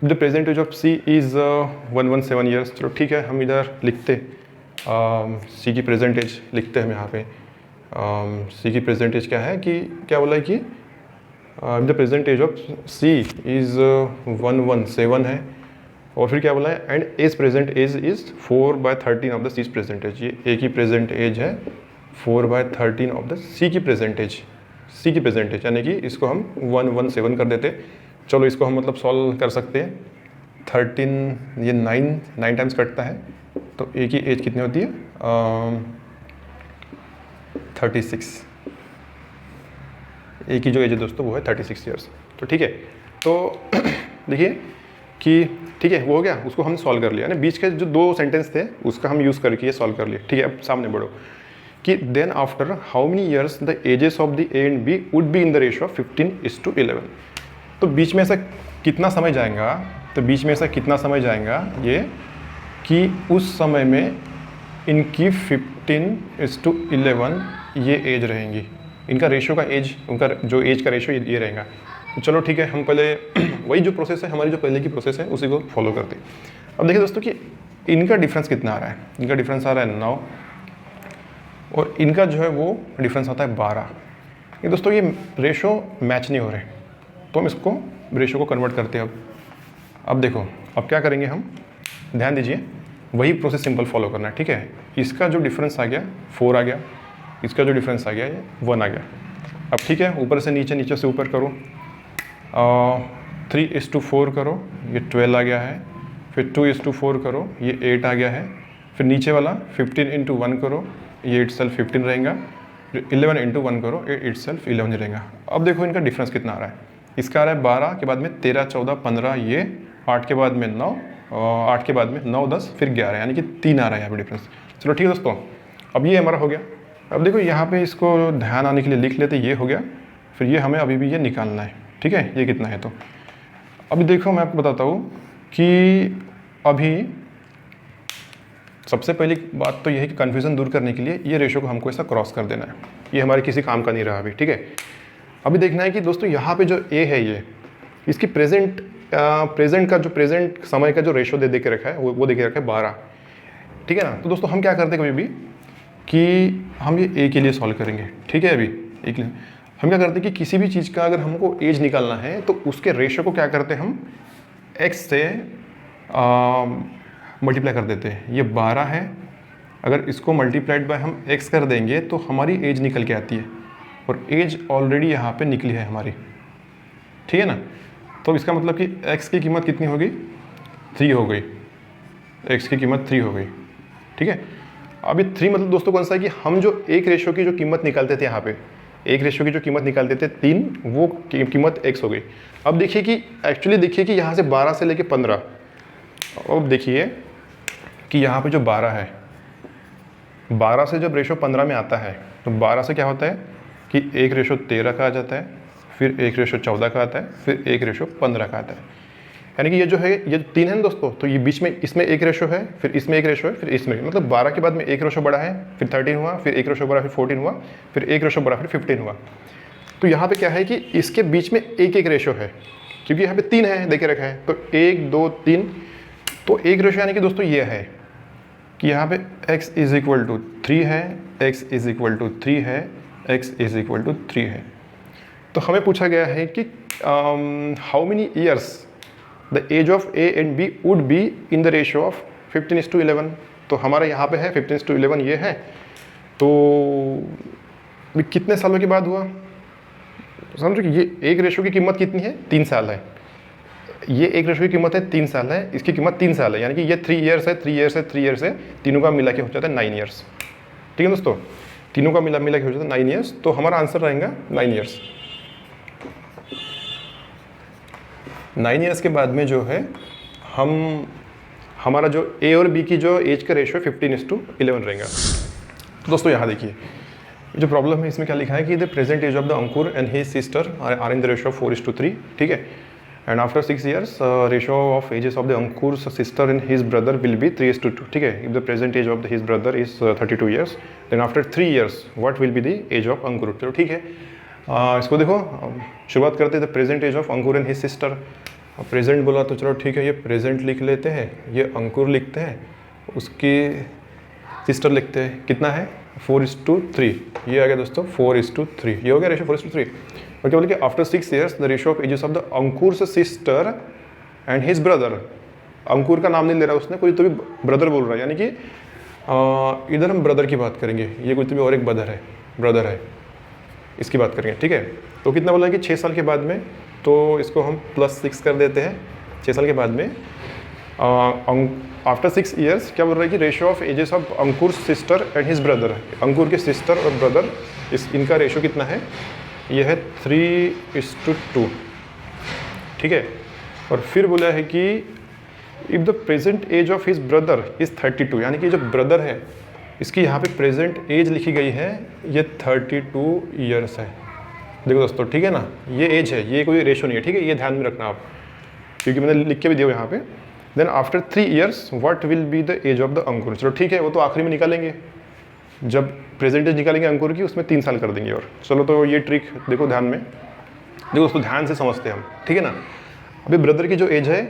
A: The present age of C is 117 years, चलो ठीक है, हम इधर लिखते सी की प्रेजेंटेज लिखते हैं हम यहाँ पे। सी की प्रेजेंटेज क्या है कि क्या बोला है कि the present age of C is 117 है, और फिर क्या बोला है and age present age is 4/13 of the C's present age. ये ए की प्रेजेंट एज है 4/13 ऑफ द सी की प्रेजेंटेज, सी की प्रेजेंटेज, यानी कि इसको हम 117 कर देते। चलो इसको हम मतलब सॉल्व कर सकते हैं। 13 ये 9 टाइम्स कटता है, तो ए की एज कितनी होती है 36। ए की जो एज है दोस्तों वो है 36 ईयर्स। तो ठीक है, तो देखिए कि ठीक है वो हो गया, उसको हम सॉल्व कर लिया ना। बीच के जो 2 सेंटेंस थे उसका हम यूज़ करके ये सॉल्व कर लिए, ठीक है। अब सामने बढ़ो कि then after how many years the ages of the A and B would be in the ratio of 15:11। तो बीच में ऐसा कितना समय जाएगा, तो बीच में ऐसा कितना समय जाएगा ये कि उस समय में इनकी 15:11 ये एज रहेंगी, इनका रेशियो का एज, उनका जो एज का रेशियो ये रहेगा। तो चलो ठीक है, हम पहले वही जो प्रोसेस है हमारी जो पहले की प्रोसेस है उसी को फॉलो करते हैं। अब देखिए दोस्तों कि इनका डिफरेंस कितना आ रहा है, इनका डिफरेंस आ रहा है 9, और इनका जो है वो डिफरेंस आता है 12। ये दोस्तों ये रेशो मैच नहीं हो रहे, तो हम इसको रेशो को कन्वर्ट करते हैं। अब देखो अब क्या करेंगे हम, ध्यान दीजिए, वही प्रोसेस सिंपल फॉलो करना है, ठीक है। इसका जो डिफरेंस आ गया 4 आ गया, इसका जो डिफरेंस आ गया ये 1 आ गया। अब ठीक है, ऊपर से नीचे, नीचे से ऊपर करो, 3:4 करो, ये 12 आ गया है। फिर 2:4 करो, ये 8 आ गया है। फिर नीचे वाला 15:1 करो, ये इटसेल्फ 15 रहेगा। 11:1 करो, ये इटसेल्फ 11 रहेगा। अब देखो इनका डिफरेंस कितना आ रहा है, इसका आ रहा है 12 के बाद में 13, 14, 15, ये 8 के बाद में 9, 8 के बाद में 9, 10, फिर 11, यानी कि 3 आ रहा है यहाँ पे डिफरेंस। चलो ठीक है दोस्तों, अब ये हमारा हो गया। अब देखो यहाँ पे इसको ध्यान आने के लिए लिख लेते, ये हो गया। फिर ये हमें अभी भी ये निकालना है, ठीक है, ये कितना है। तो अभी देखो मैं आपको बताता हूँ कि अभी सबसे पहली बात तो यह है कि कन्फ्यूज़न दूर करने के लिए ये रेशो को हमको ऐसा क्रॉस कर देना है, ये हमारे किसी काम का नहीं रहा अभी, ठीक है। अभी देखना है कि दोस्तों यहाँ पे जो ए है ये इसकी प्रेजेंट का जो प्रेजेंट समय का जो रेशो दे के रखा है वो दे के रखा है 12, ठीक है ना। तो दोस्तों हम क्या करते हैं कभी भी कि हम ये ए के लिए सॉल्व करेंगे, ठीक है। अभी ए के लिए हम क्या करते हैं कि किसी भी चीज़ का अगर हमको एज निकालना है तो उसके रेशो को क्या करते हैं हम एक्स से मल्टीप्लाई कर देते हैं। ये 12 है, अगर इसको मल्टीप्लाइड बाय हम x कर देंगे तो हमारी एज निकल के आती है, और एज ऑलरेडी यहाँ पे निकली है हमारी, ठीक है ना। तो इसका मतलब कि x की कीमत कितनी हो गई, 3 हो गई, x की कीमत 3 हो गई, ठीक है। अभी 3 मतलब दोस्तों कौन सा है कि हम जो एक रेशो की जो कीमत निकालते थे, यहाँ पे एक रेशो की जो कीमत निकालते थे 3, वो कीमत x हो गई। अब देखिए कि एक्चुअली देखिए कि यहाँ से 12 से लेके 15, अब देखिए कि यहाँ पे जो 12 है, 12 से जब रेशो 15 में आता है तो 12 से क्या होता है कि एक रेशो 13 का आ जाता है, फिर एक रेशो 14 का आता है, फिर एक रेशो 15 का आता है। यानी कि ये जो है ये 3 है ना दोस्तों, तो ये बीच में इसमें एक रेशो है, फिर इसमें एक रेशो है, फिर इसमें, मतलब 12 के बाद में एक रेशो बड़ा है, फिर 13 हुआ, फिर एक रेशो बड़ा, फिर 14 हुआ, फिर एक रेशो बड़ा, फिर 15 हुआ। तो यहाँ पे क्या है कि इसके बीच में एक एक रेशो है, क्योंकि यहाँ पे 3 है देखे रखा है, तो 1, 2, 3, तो एक रेशो यानी कि दोस्तों ये है कि यहाँ पे x = 3 है, x = 3 है, x = 3 है। तो हमें पूछा गया है कि how many years the age of A and B would be in the ratio of 15:11। तो हमारा यहाँ पे है 15:11 ये है, तो कितने सालों के बाद हुआ, समझो कि ये एक रेशो की कीमत कितनी है, 3 साल है। ये एक रेशो की कीमत है 3 साल है, इसकी कीमत 3 साल है, यानी कि ये 3 ईयर्स है, 3 ईयर्स है, 3 ईयर्स है, तीनों का मिला के हो जाता है 9 ईयर्स, ठीक है दोस्तों। तीनों का मिला के हो जाता है 9 ईयर्स, तो हमारा आंसर रहेगा 9 ईयर्स। 9 ईयर्स के बाद में जो है हमारा जो ए और बी की जो एज का रेशो 15:11 रहेगा। तो दोस्तों यहाँ देखिए जो प्रॉब्लम है इसमें क्या लिखा है कि the present age of the Ankur and his sister are in the ratio 4:3, ठीक है। And after 6 years ratio of ages of the Ankur's sister and his brother will be 3:2, ठीक है। If the present age of his brother is 32 years, then after 3 years what will be the age of Ankur. चलो ठीक है, इसको देखो शुरुआत करते हैं the present age of Ankur and his sister. Present बोला तो चलो ठीक है, ये प्रेजेंट लिख लेते हैं, ये अंकुर लिखते हैं, उसकी सिस्टर लिखते हैं। कितना है 4:3, ये आ गया दोस्तों 4:3, ये हो गया रेशो 4:3। और क्या बोले कि after 6 years the ratio of ages of the Ankur's sister and his brother. Ankur का नाम नहीं ले रहा उसने, कोई तो भी ब्रदर बोल रहा है, यानी कि इधर हम ब्रदर की बात करेंगे, ये कोई तो भी और एक ब्रदर है, इसकी बात करेंगे, ठीक है। तो कितना बोला कि 6 साल के बाद में, तो इसको हम +6 कर देते हैं। 6 साल के बाद में आफ्टर 6 years क्या बोल रहा है कि ratio of ages of Ankur sister and his brother. Ankur के सिस्टर और ब्रदर इनका रेशो कितना है, ये है 3:2, ठीक है। और फिर बोला है कि if the present age of his brother is 32, यानी कि जो ब्रदर है इसकी यहाँ पे प्रेजेंट एज लिखी गई है, ये 32 years है। देखो दोस्तों ठीक है ना, ये एज है, ये कोई रेशो नहीं है, ठीक है, ये ध्यान में रखना आप, क्योंकि मैंने लिख के भी दिया यहाँ पे। Then after 3 years what will be the age of the Ankur. चलो ठीक है, वो तो आखिरी में निकालेंगे, जब प्रेजेंट एज निकालेंगे अंकुर की उसमें 3 साल कर देंगे। और चलो तो ये ट्रिक देखो ध्यान में, देखो दोस्तों ध्यान से समझते हैं हम, ठीक है ना। अभी ब्रदर की जो एज है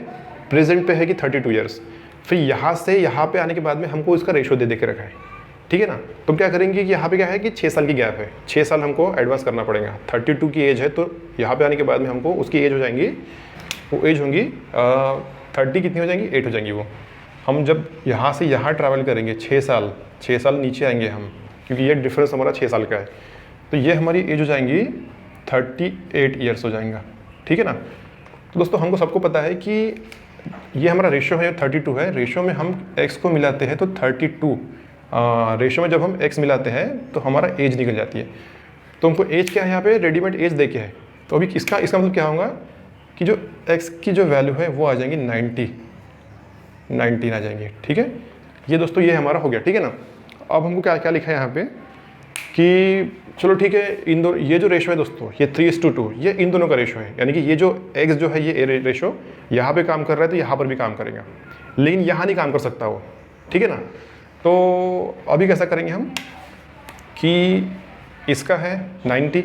A: प्रेजेंट पे है कि 32 years, फिर यहाँ से यहाँ पे आने के बाद में हमको इसका रेशो दे के रखा है, ठीक है ना। तो क्या करेंगे कि यहाँ पे क्या है कि 6 साल की गैप है, 6 साल हमको एडवांस करना पड़ेगा। 32 की एज है तो यहाँ पे आने के बाद में हमको उसकी एज हो जाएंगी, वो एज होंगी 30 कितनी हो जाएंगी, 8 हो जाएंगी वो। हम जब यहाँ से यहाँ ट्रैवल करेंगे 6 साल नीचे आएंगे हम, क्योंकि ये डिफरेंस हमारा 6 साल का है, तो ये हमारी एज हो जाएंगी 38 years हो जाएगा, ठीक है ना। तो दोस्तों हमको सबको पता है कि ये हमारा रेशो है 32 है, रेशो में हम x को मिलाते हैं तो 32, रेशो में जब हम x मिलाते हैं तो हमारा एज निकल जाती है। तो हमको एज क्या है यहाँ पे, रेडीमेड एज दे के है। तो अभी इसका मतलब क्या होगा कि जो x की जो वैल्यू है वो आ जाएंगी 19 आ जाएंगे, ठीक है। ये दोस्तों ये हमारा हो गया, ठीक है ना। अब हमको क्या क्या लिखा है यहाँ पे कि चलो ठीक है, इन दोनों ये जो रेशो है दोस्तों ये 3:2, ये इन दोनों का रेशो है, यानी कि ये जो x जो है ये रेशो यहाँ पे काम कर रहा है तो यहाँ पर भी काम करेगा, लेकिन यहाँ नहीं काम कर सकता वो, ठीक है ना। तो अभी कैसा करेंगे हम कि इसका है 90,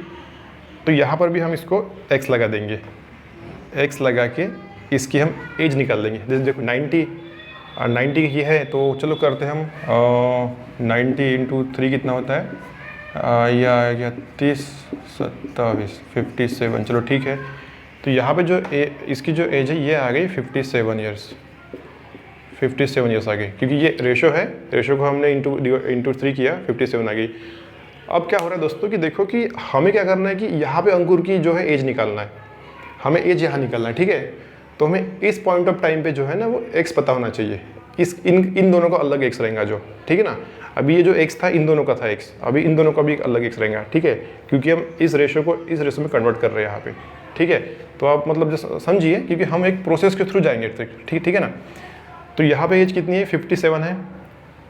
A: तो यहाँ पर भी हम इसको x लगा देंगे, x लगा के इसकी हम एज निकाल देंगे। जैसे देखो 90 की है, तो चलो करते हैं हम 90 × 3 कितना होता है, यह आ गया 30, 27, 57, चलो ठीक है। तो यहाँ पे जो इसकी जो एज है ये आ गई 57 years आ गई, क्योंकि ये रेशो है, रेशो को हमने इंटू 3 किया, 57 आ गई। अब क्या हो रहा है दोस्तों कि देखो कि हमें क्या करना है कि यहाँ पे अंकुर की जो है एज निकालना है, हमें एज यहाँ निकालना है, ठीक है। तो हमें इस पॉइंट ऑफ टाइम पे जो है ना वो x पता होना चाहिए, इन दोनों का अलग x रहेगा जो, ठीक है ना। अभी ये जो x था इन दोनों का था x, अभी इन दोनों का भी एक अलग x रहेगा, ठीक है, क्योंकि हम इस रेशो को इस रेशो में कन्वर्ट कर रहे हैं यहाँ पे, ठीक है। तो आप मतलब जो समझिए, क्योंकि हम एक प्रोसेस के थ्रू जाएंगे, ठीक है ना। तो यहाँ पे एज कितनी है 57 है,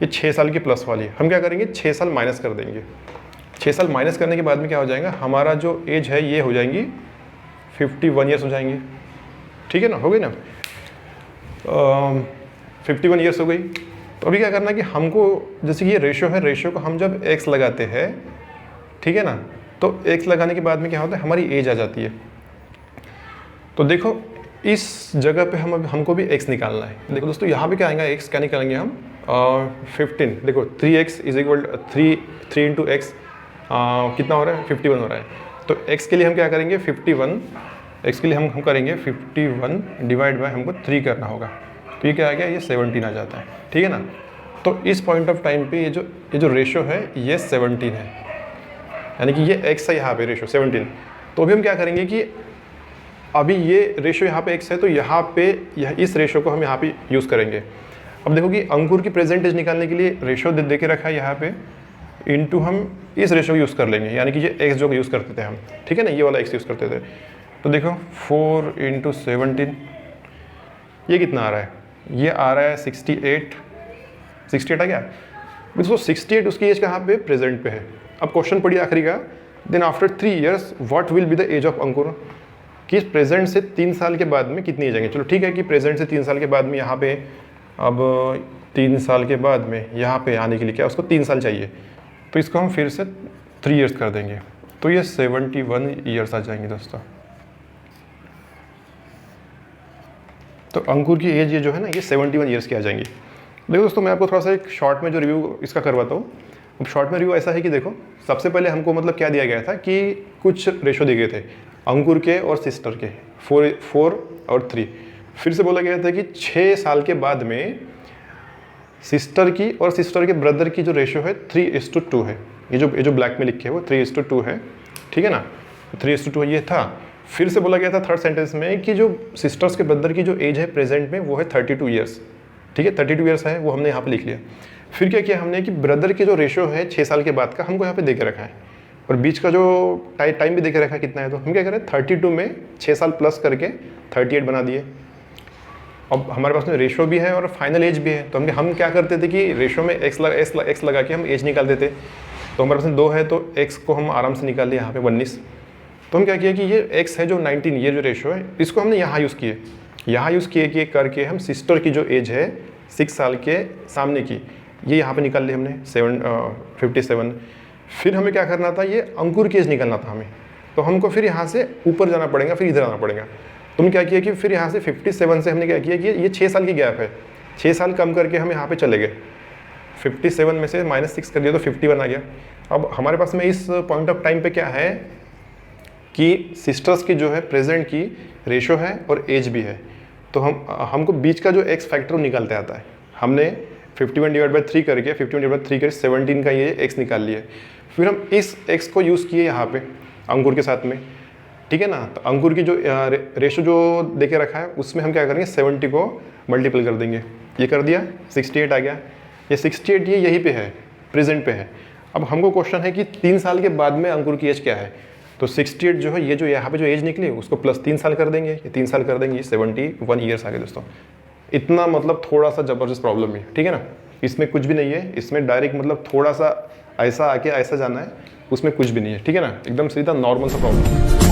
A: ये 6 साल की प्लस वाली, हम क्या करेंगे 6 साल माइनस कर देंगे। 6 साल माइनस करने के बाद में क्या हो जाएगा, हमारा जो एज है ये हो जाएंगी 51 years हो जाएंगी, ठीक है ना, हो गई ना 51 years हो गई। तो अभी क्या करना है कि हमको, जैसे कि ये रेशो है, रेशो को हम जब x लगाते हैं, ठीक है ना, तो x लगाने के बाद में क्या होता है हमारी एज आ जाती है। तो देखो इस जगह पे हमको भी x निकालना है। देखो दोस्तों यहाँ पे क्या आएगा, x क्या निकालेंगे हम 15, देखो 3x = 3 × x कितना हो रहा है 51 हो रहा है। तो x के लिए हम क्या करेंगे 51, x के लिए हम करेंगे 51 डिवाइड बाय हमको 3 करना होगा, तो ये क्या आ गया, ये 17 आ जाता है, ठीक है ना। तो इस पॉइंट ऑफ टाइम पे ये जो रेशो है ये 17 है, यानी कि ये x है यहाँ पे रेशो 17। तो अभी हम क्या करेंगे कि अभी ये रेशो यहाँ पे x है, तो यहाँ पे इस रेशो को हम यहाँ पे यूज़ करेंगे। अब देखो कि अंकुर की प्रेजेंट एज निकालने के लिए रेशो दे के रखा है यहाँ पे, इंटू हम इस रेशो को यूज़ कर लेंगे, यानी कि ये x जो यूज़ करते थे हम, ठीक है ना, ये वाला x यूज़ करते थे। तो देखो 4 × 17, ये कितना आ रहा है ये आ रहा है 68 आ गया। दोस्तों 68 उसकी एज कहाँ पे, प्रेजेंट पे है। अब क्वेश्चन पढ़िए आखिरी का, then after 3 years what will be the age of Ankur, कि प्रेजेंट से 3 साल के बाद में कितनी एज आएंगे। चलो ठीक है कि प्रेजेंट से 3 साल के बाद में यहाँ पे, अब 3 साल के बाद में यहाँ पे आने के लिए क्या उसको 3 साल चाहिए, तो इसको हम फिर से 3 years कर देंगे, तो ये 71 years आ जाएंगे दोस्तों। तो अंकुर की एज ये जो है ना, ये 71 years की आ जाएंगी। देखो दोस्तों, मैं आपको थोड़ा सा एक शॉर्ट में जो रिव्यू इसका करवाता हूँ। अब शॉर्ट में रिव्यू ऐसा है कि देखो, सबसे पहले हमको मतलब क्या दिया गया था कि कुछ रेशो दिए गए थे अंकुर के और सिस्टर के, 4 और 3। फिर से बोला गया था कि 6 साल के बाद में सिस्टर की और सिस्टर के ब्रदर की जो रेशो है 3:2 है। ये जो ब्लैक में लिखे है वो 3:2 है, ठीक है ना, 3:2 ये था। फिर से बोला गया था थर्ड सेंटेंस में कि जो सिस्टर्स के ब्रदर की जो एज है प्रेजेंट में वो है 32 ईयर्स, ठीक है, 32 ईयर्स है, वो हमने यहाँ पे लिख लिया। फिर क्या किया हमने कि ब्रदर के जो रेशो है 6 साल के बाद का हमको यहाँ पे दे के रखा है, और बीच का जो टाइम भी दे के रखा है कितना है, तो हम क्या करें 32 में 6 साल प्लस करके 38 बना दिए। अब हमारे पास में रेशो भी है और फाइनल एज भी है, तो हम क्या करते थे कि रेशो में एक्स लगा के हम एज निकाल देते। तो हमारे पास में 2 है तो एक्स को हम आराम से निकाल लिया यहाँ पे 19। तो हम क्या किया कि ये एक्स है जो 19, ये जो रेशो है इसको हमने यहाँ यूज़ किए, यहाँ यूज़ किए कि करके हम सिस्टर की जो एज है 6 साल के सामने की, ये यहाँ पे निकाल ली हमने 57। फिर हमें क्या करना था, ये अंकुर की एज निकालना था हमें, तो हमको फिर यहाँ से ऊपर जाना पड़ेगा, फिर इधर आना पड़ेगा। तुम क्या किया कि फिर यहाँ से 57 से हमने क्या किया कि ये 6 साल की गैप है, 6 साल कम करके हम यहाँ पे चले गए, 57 में से -6 कर दिया तो 51 आ गया। अब हमारे पास में इस पॉइंट ऑफ टाइम पे क्या है कि सिस्टर्स की जो है प्रेजेंट की रेशो है और एज भी है, तो हमको बीच का जो एक्स फैक्टर निकालते आता है। हमने 51/3 करके 51/3 करके 17 का ये एक्स निकाल लिया। फिर हम इस एक्स को यूज़ किए यहाँ पे अंकुर के साथ में, ठीक है ना। तो अंकुर की जो रेशो जो देके रखा है उसमें हम क्या करेंगे 70 को मल्टीपल कर देंगे, ये कर दिया 68 आ गया। ये 68 ये यहीं पे है, प्रेजेंट पे है। अब हमको क्वेश्चन है कि 3 साल के बाद में अंकुर की एज क्या है, तो 68 जो है ये जो यहाँ पे जो एज निकली उसको प्लस 3 साल कर देंगे, ये 3 साल कर देंगे, 71 ईयर्स आ गए दोस्तों। इतना मतलब थोड़ा सा ज़बरदस्त प्रॉब्लम है, ठीक है ना, इसमें कुछ भी नहीं है, इसमें डायरेक्ट मतलब थोड़ा सा ऐसा आके ऐसा जाना है, उसमें कुछ भी नहीं है, ठीक है ना, एकदम सीधा नॉर्मल सा प्रॉब्लम है।